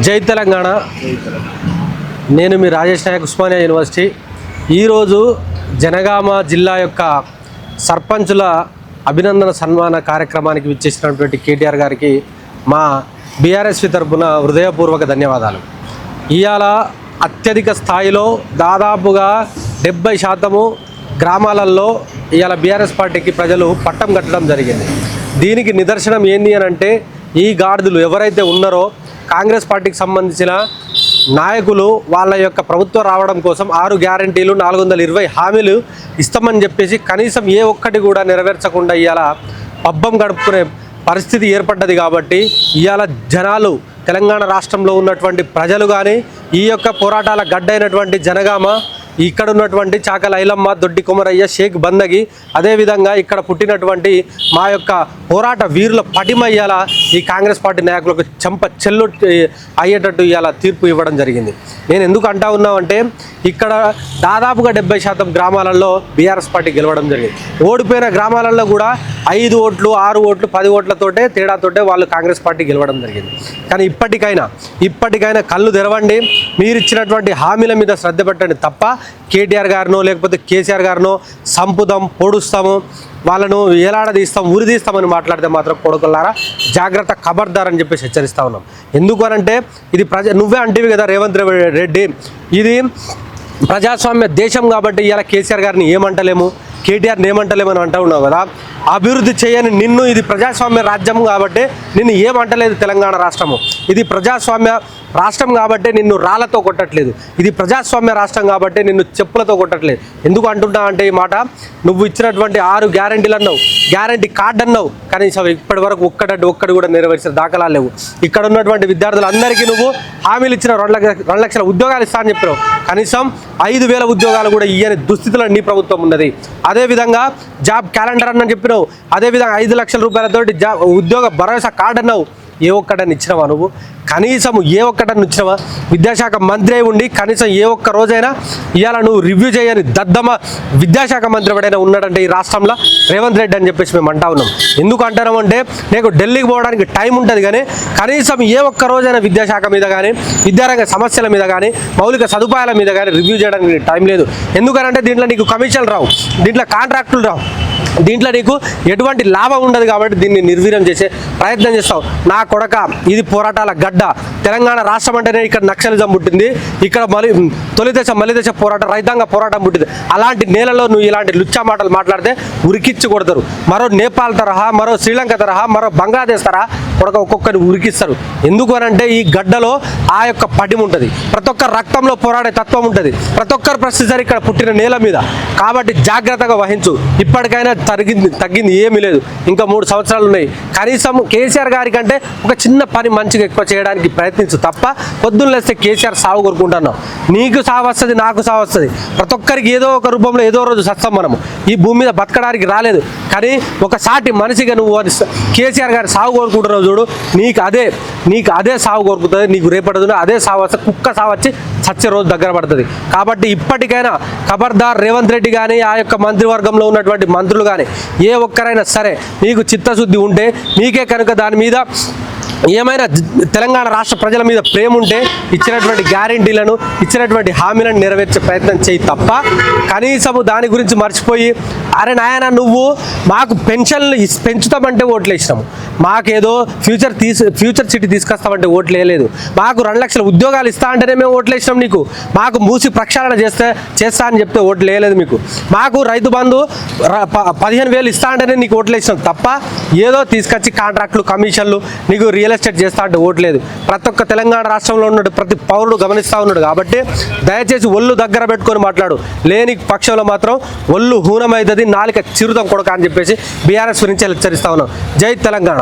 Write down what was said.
జై తెలంగాణ. నేను మీ రాజేష్ నాయక్, ఉస్మానియా యూనివర్సిటీ. ఈరోజు జనగామ జిల్లా యొక్క సర్పంచుల అభినందన సన్మాన కార్యక్రమానికి విచ్చేసినటువంటి కేటీఆర్ గారికి మా బీఆర్ఎస్పీ తరఫున హృదయపూర్వక ధన్యవాదాలు. ఇవాళ అత్యధిక స్థాయిలో దాదాపుగా 70% గ్రామాలలో ఇవాళ బీఆర్ఎస్ పార్టీకి ప్రజలు పట్టం కట్టడం జరిగింది. దీనికి నిదర్శనం ఏంటి అని అంటే, ఈ గాడిదలు ఎవరైతే ఉన్నారో కాంగ్రెస్ పార్టీకి సంబంధించిన నాయకులు వాళ్ళ యొక్క ప్రభుత్వం రావడం కోసం 6 గ్యారంటీలు 420 హామీలు ఇస్తామని చెప్పేసి కనీసం ఏ ఒక్కటి కూడా నెరవేర్చకుండా ఇవాళ పబ్బం గడుపుకునే పరిస్థితి ఏర్పడ్డది. కాబట్టి ఇవాళ జనాలు, తెలంగాణ రాష్ట్రంలో ఉన్నటువంటి ప్రజలు కానీ, ఈ యొక్క పోరాటాల గడ్డైనటువంటి జనగామ, ఇక్కడ ఉన్నటువంటి చాకల ఐలమ్మ, దొడ్డి కొమరయ్య, షేక్ బందగి, అదేవిధంగా ఇక్కడ పుట్టినటువంటి మా యొక్క పోరాట వీరుల పటిమయ్యాల ఈ కాంగ్రెస్ పార్టీ నాయకులకు చెల్లు అయ్యేటట్టు ఇవాళ తీర్పు ఇవ్వడం జరిగింది. నేను ఎందుకు అంటా ఉన్నామంటే, ఇక్కడ దాదాపుగా 70% గ్రామాలలో బీఆర్ఎస్ పార్టీ గెలవడం జరిగింది. ఓడిపోయిన గ్రామాలలో కూడా 5 ఓట్లు, 6 ఓట్లు, 10 ఓట్లతోటే తేడాతోటే వాళ్ళు కాంగ్రెస్ పార్టీ గెలవడం జరిగింది. కానీ ఇప్పటికైనా కళ్ళు తెరవండి. మీరు ఇచ్చినటువంటి హామీల మీద శ్రద్ధ పెట్టండి తప్ప కేటీఆర్ గారినో లేకపోతే కేసీఆర్ గారినో సంపుదాం, పొడుస్తాము, వాళ్ళను ఏలాడదీస్తాం, ఉరిదీస్తామని మాట్లాడితే మాత్రం కొడుకులారా జాగ్రత్త, ఖబర్దార్ అని చెప్పేసి హెచ్చరిస్తూ ఉన్నాం. ఎందుకు అనంటే, ఇది నువ్వే అంటివి కదా రేవంత్ రెడ్డి, ఇది ప్రజాస్వామ్య దేశం కాబట్టి ఇవాళ కేసీఆర్ గారిని ఏమంటలేము, కేటీఆర్ని ఏమంటలేమని అంటూ ఉన్నావు కదా. అభివృద్ధి చేయని నిన్ను, ఇది ప్రజాస్వామ్య రాజ్యం కాబట్టి నిన్ను ఏమంటలేదు తెలంగాణ రాష్ట్రము. ఇది ప్రజాస్వామ్య రాష్ట్రం కాబట్టి నిన్ను రాళ్లతో కొట్టట్లేదు. ఇది ప్రజాస్వామ్య రాష్ట్రం కాబట్టి నిన్ను చెప్పులతో కొట్టట్లేదు. ఎందుకు అంటున్నా అంటే, ఈ మాట నువ్వు ఇచ్చినటువంటి 6 గ్యారంటీలు అన్నావు, గ్యారంటీ కార్డు అన్నావు, కనీసం ఇప్పటి వరకు ఒక్కటి కూడా నెరవేర్చిన దాఖలాలు లేవు. ఇక్కడ ఉన్నటువంటి విద్యార్థులందరికీ నువ్వు హామీలు ఇచ్చిన 2 లక్షల ఉద్యోగాలు ఇస్తా అని చెప్పావు. కనీసం 5,000 ఉద్యోగాలు కూడా ఇయ్యని దుస్థితిలో నీ ప్రభుత్వం ఉన్నది. అదేవిధంగా జాబ్ క్యాలెండర్ అని చెప్పినావు, అదేవిధంగా 5 లక్షల రూపాయలతోటి ఉద్యోగ భరోసా కార్డు అన్నావు. ఏ ఒక్కటని ఇచ్చినావా నువ్వు? కనీసం ఏ ఒక్కటని ఇచ్చినావా? విద్యాశాఖ మంత్రి అయి ఉండి కనీసం ఏ ఒక్క రోజైనా ఇవాళ నువ్వు రివ్యూ చేయని దద్దమ్మ విద్యాశాఖ మంత్రి ఎవడైనా ఉన్నాడంటే ఈ రాష్ట్రంలో రేవంత్ రెడ్డి అని చెప్పేసి మేము అంటా ఉన్నాం. ఎందుకు అంటామంటే, నీకు ఢిల్లీకి పోవడానికి టైం ఉంటుంది కానీ కనీసం ఏ ఒక్క రోజైనా విద్యాశాఖ మీద కానీ, విద్యారంగ సమస్యల మీద కానీ, మౌలిక సదుపాయాల మీద కానీ రివ్యూ చేయడానికి టైం లేదు. ఎందుకనంటే దీంట్లో నీకు కమిషన్లు రావు, దీంట్లో కాంట్రాక్టులు రావు, దీంట్లో నీకు ఎటువంటి లాభం ఉండదు. కాబట్టి దీన్ని నిర్వీర్యం చేసే ప్రయత్నం చేస్తావు. నా కొడక, ఇది పోరాటాల గడ్డ. తెలంగాణ రాష్ట్రం అంటేనే ఇక్కడ నక్సలిజం పుట్టింది, ఇక్కడ మలిదశ పోరాటం, రైతాంగ పోరాటం పుట్టింది. అలాంటి నేలలో నువ్వు ఇలాంటి లుచ్చా మాటలు మాట్లాడితే ఉరికిచ్చి కొడతారు. మరో నేపాల్ తరహా, మరో శ్రీలంక తరహా, మరో బంగ్లాదేశ్ తరహా కొడక ఒక్కొక్కరిని ఉరికిస్తారు. ఎందుకు అనంటే, ఈ గడ్డలో ఆ యొక్క పడిమ ఉంటుంది, ప్రతి ఒక్క రక్తంలో పోరాడే తత్వం ఉంటుంది, ప్రతి ఒక్కరు ప్రశ్నిస్తారు ఇక్కడ పుట్టిన నేల మీద. కాబట్టి జాగ్రత్తగా వహించు. ఇప్పటికైనా తగ్గింది ఏమీ లేదు, ఇంకా 3 సంవత్సరాలు ఉన్నాయి. కనీసం కేసీఆర్ గారి కంటే ఒక చిన్న పని మంచిగా ఎక్కువ చేయడానికి ప్రయత్నించు తప్ప పొద్దున్న లేస్తే కేసీఆర్ సాగు కోరుకుంటున్నావు. నీకు సాగు వస్తుంది, నాకు సాగు వస్తుంది, ప్రతి ఒక్కరికి ఏదో ఒక రూపంలో ఏదో రోజు సత్సం. మనము ఈ భూమి మీద బతకడానికి రాలేదు, కానీ ఒక సాటి మనిషిగా నువ్వు కేసీఆర్ గారి సాగు కోరుకుంటున్నావు చూడు, నీకు అదే సాగు కోరుకుతుంది. నీకు రేపటి అదే సాగు వస్తే, కుక్క సాగు వచ్చి చచ్చే రోజు దగ్గర పడుతుంది. కాబట్టి ఇప్పటికైనా ఖబర్దార్ రేవంత్ రెడ్డి కానీ, ఆ యొక్క మంత్రివర్గంలో ఉన్నటువంటి మంత్రులు కానీ, ఏ ఒక్కరైనా సరే మీకు చిత్తశుద్ధి ఉంటే, మీకే కనుక దాని మీద ఏమైనా తెలంగాణ రాష్ట్ర ప్రజల మీద ప్రేమ ఉంటే ఇచ్చినటువంటి గ్యారంటీలను, ఇచ్చినటువంటి హామీలను నెరవేర్చే ప్రయత్నం చేయి తప్ప కనీసము దాని గురించి మర్చిపోయి, అరే నాయన నువ్వు మాకు పెన్షన్లు పెంచుతామంటే ఓట్లు వేసినాము, మాకేదో ఫ్యూచర్ సిటీ తీసుకొస్తామంటే ఓట్లు వేయలేదు, మాకు 2 లక్షల ఉద్యోగాలు ఇస్తా అంటేనే మేము ఓట్లు వేసినాం నీకు, మాకు మూసి ప్రక్షాళన చేస్తా అని చెప్తే ఓట్లు వేయలేదు మీకు, మాకు రైతు బంధు 15,000 ఇస్తా అంటేనే నీకు ఓట్లు వేసినాం తప్ప ఏదో తీసుకొచ్చి కాంట్రాక్టులు, కమిషన్లు, నీకు రియల్ ఎస్టేట్ చేస్తా అంటే ఓట్లేదు. ప్రతి ఒక్క తెలంగాణ రాష్ట్రంలో ఉన్నాడు, ప్రతి పౌరుడు గమనిస్తూ ఉన్నాడు. కాబట్టి దయచేసి ఒళ్ళు దగ్గర పెట్టుకొని మాట్లాడు. లేని పక్షంలో మాత్రం ఒళ్ళు హూనమైతుంది, నాలుక చిరుతం కొడక అని చెప్పేసి బీఆర్ఎస్ గురించి హెచ్చరిస్తా ఉన్నాం. జై తెలంగాణ.